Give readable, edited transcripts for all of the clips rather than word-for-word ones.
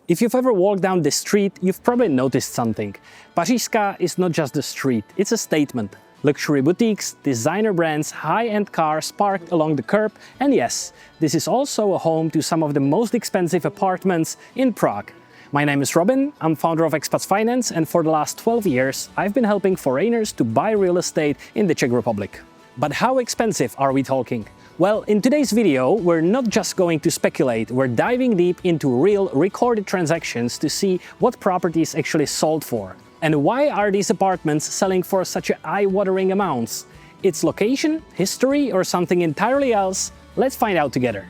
If you've ever walked down this street, you've probably noticed something. Pařížská is not just a street, it's a statement. Luxury boutiques, designer brands, high-end cars parked along the curb, and yes, this is also a home to some of the most expensive apartments in Prague. My name is Robin, I'm founder of Expats Finance, and for the last 12 years I've been helping foreigners to buy real estate in the Czech Republic. But how expensive are we talking? Well, in today's video, we're not just going to speculate, we're diving deep into real, recorded transactions to see what properties actually sold for. And why are these apartments selling for such eye-watering amounts? Its location, history, or something entirely else? Let's find out together.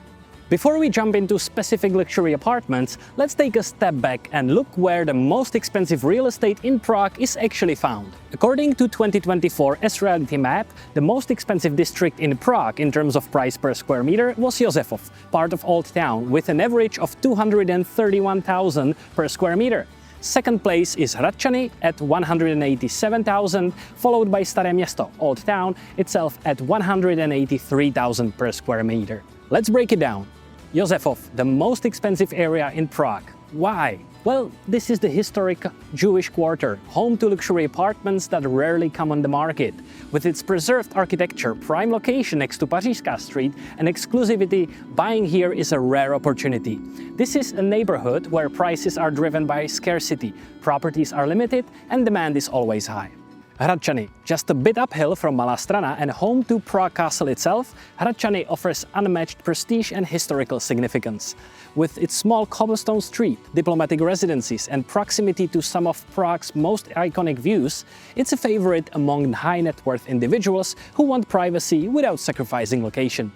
Before we jump into specific luxury apartments, let's take a step back and look where the most expensive real estate in Prague is actually found. According to 2024 S-Reality map, the most expensive district in Prague in terms of price per square meter was Josefov, part of Old Town, with an average of 231,000 per square meter. Second place is Hradčany at 187,000, followed by Staré Město, Old Town, itself at 183,000 per square meter. Let's break it down. Josefov, the most expensive area in Prague. Why? Well, this is the historic Jewish quarter, home to luxury apartments that rarely come on the market. With its preserved architecture, prime location next to Pařížská Street, and exclusivity, buying here is a rare opportunity. This is a neighborhood where prices are driven by scarcity, properties are limited, and demand is always high. Hradčany, just a bit uphill from Malá Strana and home to Prague Castle itself, Hradčany offers unmatched prestige and historical significance. With its small cobblestone street, diplomatic residencies and proximity to some of Prague's most iconic views, it's a favorite among high-net-worth individuals who want privacy without sacrificing location.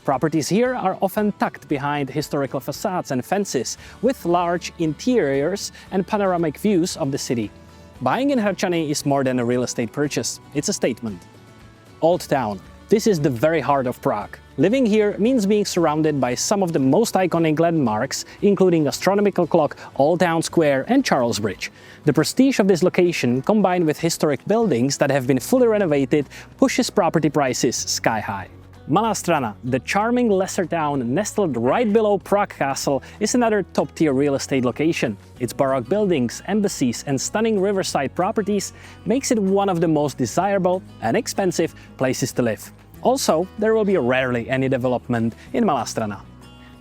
Properties here are often tucked behind historical facades and fences, with large interiors and panoramic views of the city. Buying in Hradčany is more than a real estate purchase, it's a statement. Old Town. This is the very heart of Prague. Living here means being surrounded by some of the most iconic landmarks, including astronomical clock, Old Town Square and Charles Bridge. The prestige of this location, combined with historic buildings that have been fully renovated, pushes property prices sky high. Malá Strana, the charming lesser town nestled right below Prague Castle, is another top-tier real estate location. Its baroque buildings, embassies and stunning riverside properties makes it one of the most desirable and expensive places to live. Also, there will be rarely any development in Malá Strana.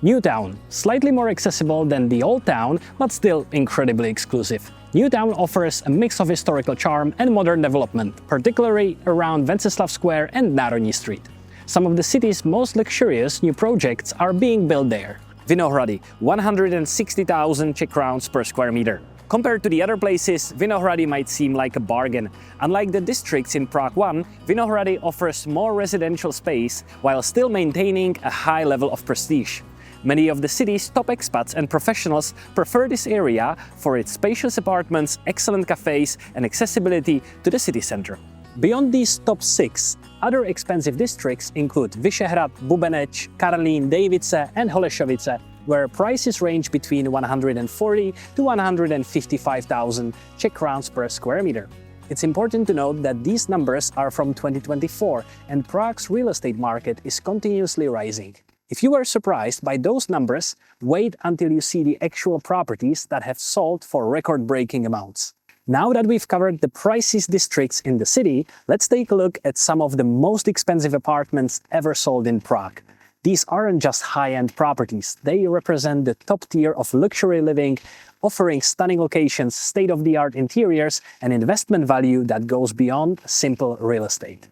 New Town, slightly more accessible than the Old Town, but still incredibly exclusive. New Town offers a mix of historical charm and modern development, particularly around Wenceslav Square and Národní Street. Some of the city's most luxurious new projects are being built there. Vinohrady, 160,000 Czech crowns per square meter. Compared to the other places, Vinohrady might seem like a bargain. Unlike the districts in Prague 1, Vinohrady offers more residential space while still maintaining a high level of prestige. Many of the city's top expats and professionals prefer this area for its spacious apartments, excellent cafes and accessibility to the city center. Beyond these top 6, other expensive districts include Vyšehrad, Bubenec, Karlín, Davice and Holešovice, where prices range between 140 to 155,000 Czech crowns per square meter. It's important to note that these numbers are from 2024 and Prague's real estate market is continuously rising. If you were surprised by those numbers, wait until you see the actual properties that have sold for record-breaking amounts. Now that we've covered the priciest districts in the city, let's take a look at some of the most expensive apartments ever sold in Prague. These aren't just high-end properties, they represent the top tier of luxury living, offering stunning locations, state-of-the-art interiors, and investment value that goes beyond simple real estate.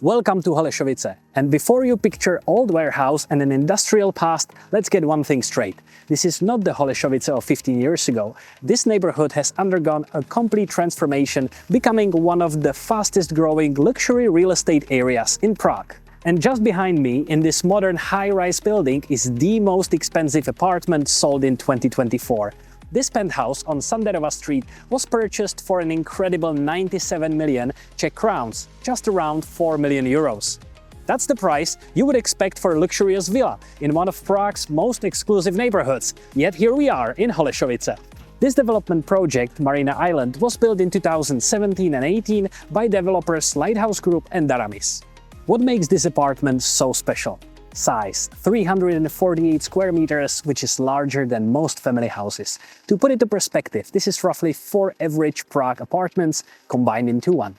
Welcome to Holešovice, and before you picture old warehouse and an industrial past, let's get one thing straight. This is not the Holešovice of 15 years ago. This neighborhood has undergone a complete transformation, becoming one of the fastest growing luxury real estate areas in Prague. And just behind me, in this modern high-rise building, is the most expensive apartment sold in 2024. This penthouse on Sanderova Street was purchased for an incredible 97 million Czech crowns, just around 4 million euros. That's the price you would expect for a luxurious villa in one of Prague's most exclusive neighborhoods, yet here we are in Holešovice. This development project, Marina Island, was built in 2017 and 18 by developers Lighthouse Group and Daramis. What makes this apartment so special? Size 348 square meters, which is larger than most family houses. To put it to perspective, this is roughly 4 average Prague apartments combined into one.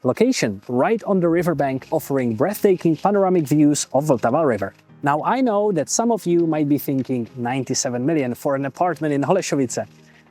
Location right on the riverbank, offering breathtaking panoramic views of Vltava River. Now I know that some of you might be thinking 97 million for an apartment in Holešovice.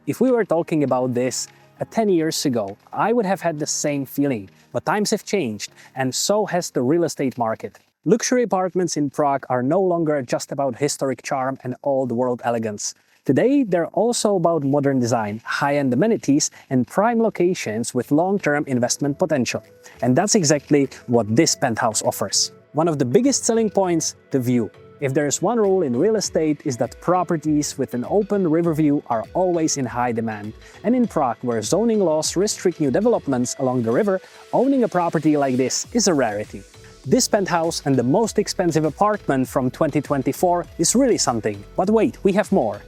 If we were talking about this 10 years ago, I would have had the same feeling, but times have changed, and so has the real estate market. Luxury apartments in Prague are no longer just about historic charm and old-world elegance. Today, they're also about modern design, high-end amenities, and prime locations with long-term investment potential. And that's exactly what this penthouse offers. One of the biggest selling points, the view. If there's one rule in real estate, is that properties with an open river view are always in high demand. And in Prague, where zoning laws restrict new developments along the river, owning a property like this is a rarity. This penthouse and the most expensive apartment from 2024 is really something. But wait, we have more.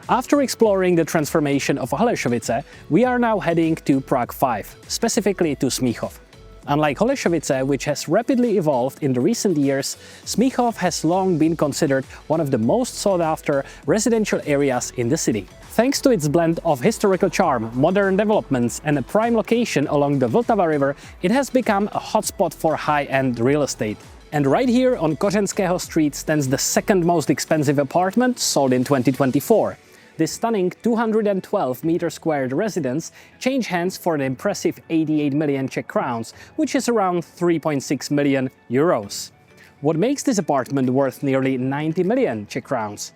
After exploring the transformation of Holeshovice, we are now heading to Prague 5, specifically to Smíchov. Unlike Holeshovice, which has rapidly evolved in the recent years, Smíchov has long been considered one of the most sought-after residential areas in the city. Thanks to its blend of historical charm, modern developments, and a prime location along the Vltava River, it has become a hotspot for high-end real estate. And right here on Kořenského Street stands the second most expensive apartment sold in 2024. This stunning 212-meter squared residence changed hands for an impressive 88 million Czech crowns, which is around 3.6 million euros. What makes this apartment worth nearly 90 million Czech crowns?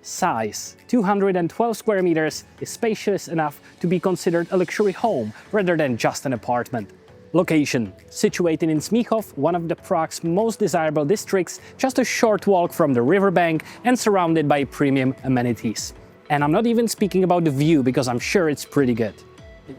Size 212 square meters is spacious enough to be considered a luxury home rather than just an apartment. Location situated in Smíchov, one of the Prague's most desirable districts, just a short walk from the riverbank and surrounded by premium amenities. And I'm not even speaking about the view, because I'm sure it's pretty good.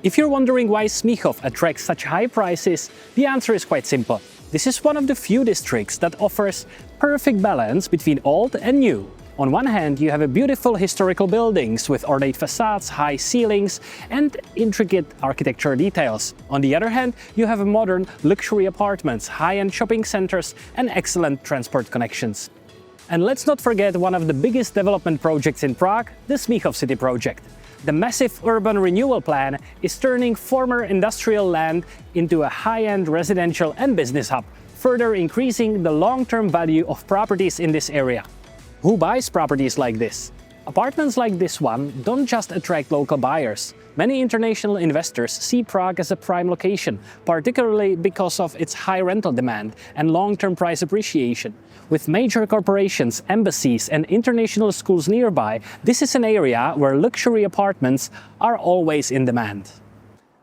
If you're wondering why Smíchov attracts such high prices, the answer is quite simple. This is one of the few districts that offers perfect balance between old and new. On one hand, you have beautiful historical buildings with ornate facades, high ceilings, and intricate architectural details. On the other hand, you have modern luxury apartments, high-end shopping centers, and excellent transport connections. And let's not forget one of the biggest development projects in Prague, the Smíchov City project. The massive urban renewal plan is turning former industrial land into a high-end residential and business hub, further increasing the long-term value of properties in this area. Who buys properties like this? Apartments like this one don't just attract local buyers. Many international investors see Prague as a prime location, particularly because of its high rental demand and long-term price appreciation. With major corporations, embassies, and international schools nearby, this is an area where luxury apartments are always in demand.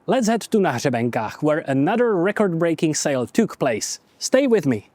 Let's head to Na Hřebenkách, where another record-breaking sale took place. Stay with me.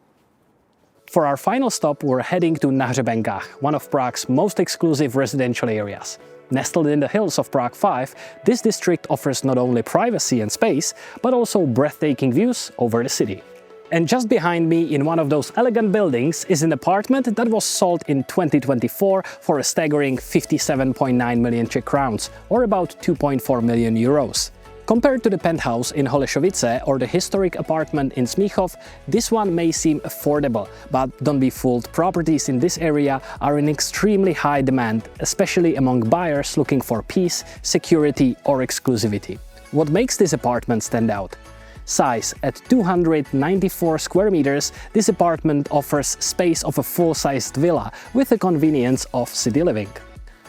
For our final stop, we're heading to Na Hřebenkách, one of Prague's most exclusive residential areas. Nestled in the hills of Prague 5, this district offers not only privacy and space, but also breathtaking views over the city. And just behind me, in one of those elegant buildings, is an apartment that was sold in 2024 for a staggering 57.9 million Czech crowns, or about 2.4 million euros. Compared to the penthouse in Holešovice or the historic apartment in Smíchov, this one may seem affordable, but don't be fooled, properties in this area are in extremely high demand, especially among buyers looking for peace, security or exclusivity. What makes this apartment stand out? Size at 294 square meters, this apartment offers space of a full-sized villa with the convenience of city living.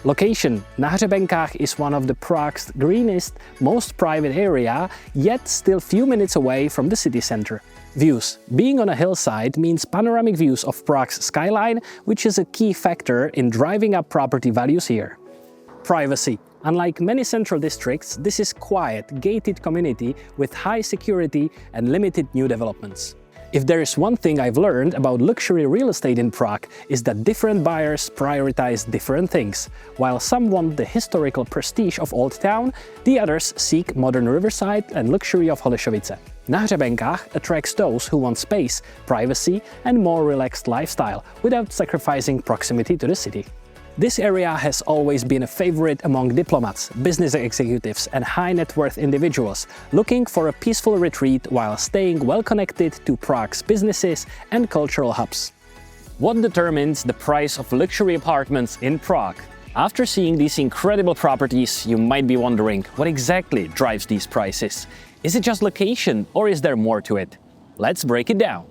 Location: Na Hřebenkách is one of the Prague's greenest, most private area, yet still few minutes away from the city center. Views: being on a hillside means panoramic views of Prague's skyline, which is a key factor in driving up property values here. Privacy: unlike many central districts, this is quiet, gated community with high security and limited new developments. If there is one thing I've learned about luxury real estate in Prague, is that different buyers prioritize different things. While some want the historical prestige of Old Town, the others seek modern riverside and luxury of Holešovice. Na Hřebenkách attracts those who want space, privacy and more relaxed lifestyle without sacrificing proximity to the city. This area has always been a favorite among diplomats, business executives and high net worth individuals looking for a peaceful retreat while staying well connected to Prague's businesses and cultural hubs. What determines the price of luxury apartments in Prague? After seeing these incredible properties, you might be wondering what exactly drives these prices. Is it just location or is there more to it? Let's break it down.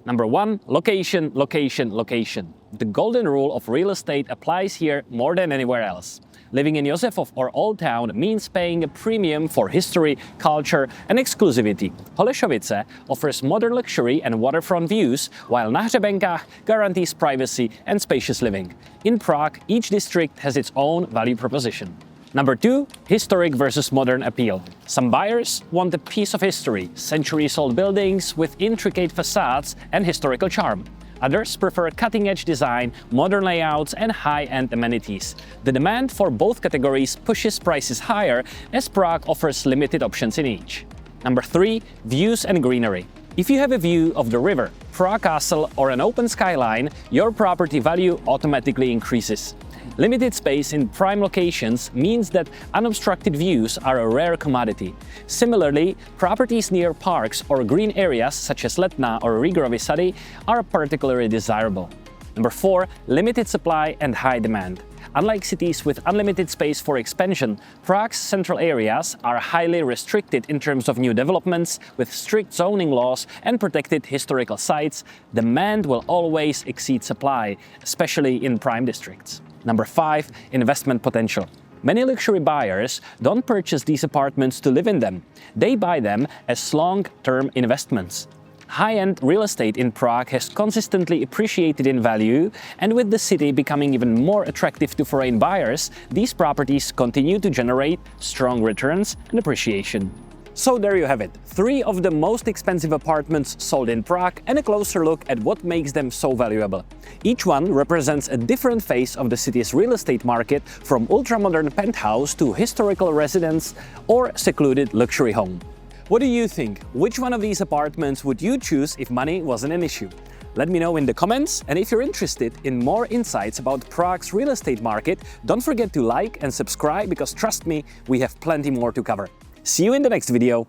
Number 1, location, location, location. The golden rule of real estate applies here more than anywhere else. Living in Josefov or Old Town means paying a premium for history, culture and exclusivity. Holešovice offers modern luxury and waterfront views, while Na Hřebenkách guarantees privacy and spacious living. In Prague, each district has its own value proposition. Number 2, historic versus modern appeal. Some buyers want a piece of history, centuries-old buildings with intricate facades and historical charm. Others prefer cutting-edge design, modern layouts and high-end amenities. The demand for both categories pushes prices higher as Prague offers limited options in each. Number 3, views and greenery. If you have a view of the river, Prague Castle or an open skyline, your property value automatically increases. Limited space in prime locations means that unobstructed views are a rare commodity. Similarly, properties near parks or green areas such as Letná or Rigorovy Sady are particularly desirable. Number 4, limited supply and high demand. Unlike cities with unlimited space for expansion, Prague's central areas are highly restricted in terms of new developments, with strict zoning laws and protected historical sites. Demand will always exceed supply, especially in prime districts. Number 5, investment potential. Many luxury buyers don't purchase these apartments to live in them. They buy them as long-term investments. High-end real estate in Prague has consistently appreciated in value, and with the city becoming even more attractive to foreign buyers, these properties continue to generate strong returns and appreciation. So there you have it, 3 of the most expensive apartments sold in Prague and a closer look at what makes them so valuable. Each one represents a different phase of the city's real estate market, from ultra-modern penthouse to historical residence or secluded luxury home. What do you think? Which one of these apartments would you choose if money wasn't an issue? Let me know in the comments, and if you're interested in more insights about Prague's real estate market, don't forget to like and subscribe, because trust me, we have plenty more to cover. See you in the next video.